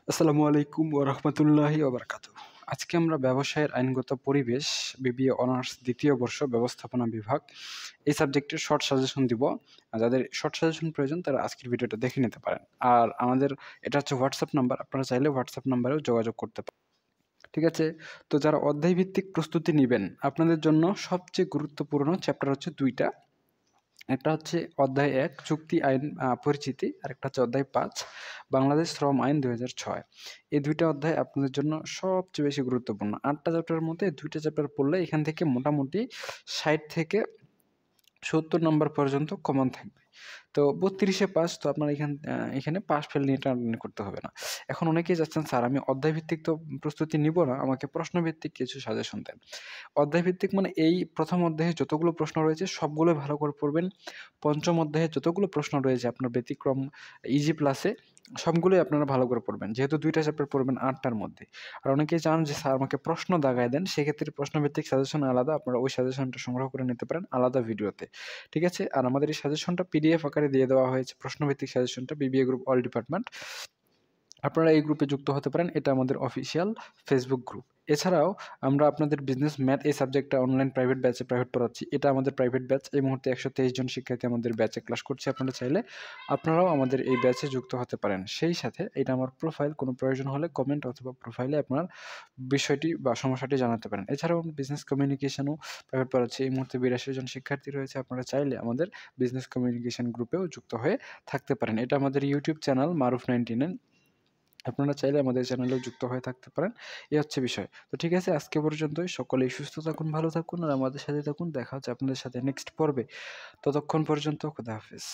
আসসালামু আলাইকুম ওয়া রাহমাতুল্লাহি ওয়া বারাকাতুহু। আজকে আমরা ব্যবসায়ের আইনগত পরিবেশ বিবিএ অনার্স ২য় বর্ষ ব্যবস্থাপনা বিভাগ এই সাবজেক্টের শর্ট সাজেশন দিব। যাদের শর্ট সাজেশন প্রয়োজন তারা আজকের ভিডিওটা দেখে নিতে পারেন। আর আমাদের এটা হচ্ছে WhatsApp নাম্বার। আপনারা চাইলে WhatsApp নাম্বারেও যোগাযোগ করতে পারেন। ঠিক আছে? তো যারা অধ্যায়ভিত্তিক প্রস্তুতি নিবেন, আপনাদের জন্য সবচেয়ে গুরুত্বপূর্ণ চ্যাপ্টার হচ্ছে ২ টা। একটা হচ্ছে অধ্যায় ১ চুক্তি আইন পরিচিতি, আরেকটা হচ্ছে অধ্যায় ৫ বাংলাদেশ শ্রম আইন ২০০৬। এই ২ টা অধ্যায় আপনাদের জন্য সবচেয়ে বেশি গুরুত্বপূর্ণ। ৮ টা চ্যাপ্টারের মধ্যে ২ টা চ্যাপ্টার পড়লে এখান থেকে মোটামুটি ৬০ থেকে ৭০ নাম্বার পর্যন্ত কমন থাকবে। তো ৩২ এ পাস, তো আপনার এখানে পাস ফেল নিয়ে টানাটানি করতে হবে না। এখন অনেকেই চাচ্ছেন, স্যার আমি অধ্যায়ভিত্তিক তো প্রস্তুতি নিব না, আমাকে প্রশ্নভিত্তিক কিছু সাজেশন দেন। অধ্যায়ভিত্তিক মানে এই ১ম অধ্যায়ে যতগুলো প্রশ্ন রয়েছে সবগুলোই ভালো করে পড়বেন। ৫ম অধ্যায়ে যতগুলো প্রশ্ন রয়েছে আপনার ব্যতিক্রম ইজি প্লাসে সবগুলোই আপনারা ভালো করে পড়বেন। যেহেতু ২ টা চ্যাপ্টার পড়বেন ৮ টার মধ্যে। আর অনেকেই চান যে স্যার আমাকে প্রশ্ন দাগায় দেন, সেক্ষেত্রে প্রশ্নভিত্তিক সাজেশন আলাদা, আপনারা ওই সাজেশনটা সংগ্রহ করে নিতে পারেন আলাদা ভিডিওতে। ঠিক আছে? আর আমাদের এই সাজেশনটা পিডিএফ আকারে দিয়ে দেওয়া হয়েছে, প্রশ্নভিত্তিক সাজেশনটা বিবিএ গ্রুপ অল ডিপার্টমেন্ট। আপনারা এই গ্রুপে যুক্ত হতে পারেন। এটা আমাদের অফিসিয়াল ফেসবুক গ্রুপ। এছাড়াও আমরা আপনাদের বিজনেস ম্যাথ এই সাবজেক্টটা অনলাইন প্রাইভেট ব্যাচে পড়াচ্ছি। এটা আমাদের প্রাইভেট ব্যাচ। এই মুহূর্তে ১২৩ জন শিক্ষার্থী আমাদের ব্যাচে ক্লাস করছে। আপনারা চাইলে আপনারাও আমাদের এই ব্যাচে যুক্ত হতে পারেন। সেই সাথে এটা আমার প্রোফাইল, কোনো প্রয়োজন হলে কমেন্ট অথবা প্রোফাইলে আপনার বিষয়টি বা সমস্যাটি জানাতে পারেন। এছাড়াও আমরা বিজনেস কমিউনিকেশনও প্রাইভেট পড়াচ্ছি। এই মুহূর্তে ৮২ জন শিক্ষার্থী রয়েছে। আপনারা চাইলে আমাদের বিজনেস কমিউনিকেশন গ্রুপেও যুক্ত হয়ে থাকতে পারেন। এটা আমাদের ইউটিউব চ্যানেল মারুফ 99। আপনারা চাইলে আমাদের চ্যানেলেও যুক্ত হয়ে থাকতে পারেন। এই হচ্ছে বিষয়। তো ঠিক আছে, আজকে পর্যন্তই। সকলেই সুস্থ থাকুন, ভালো থাকুন আর আমাদের সাথে থাকুন। দেখা হচ্ছে আপনাদের সাথে নেক্সট পর্বে। ততক্ষণ পর্যন্ত খোদা হাফেজ।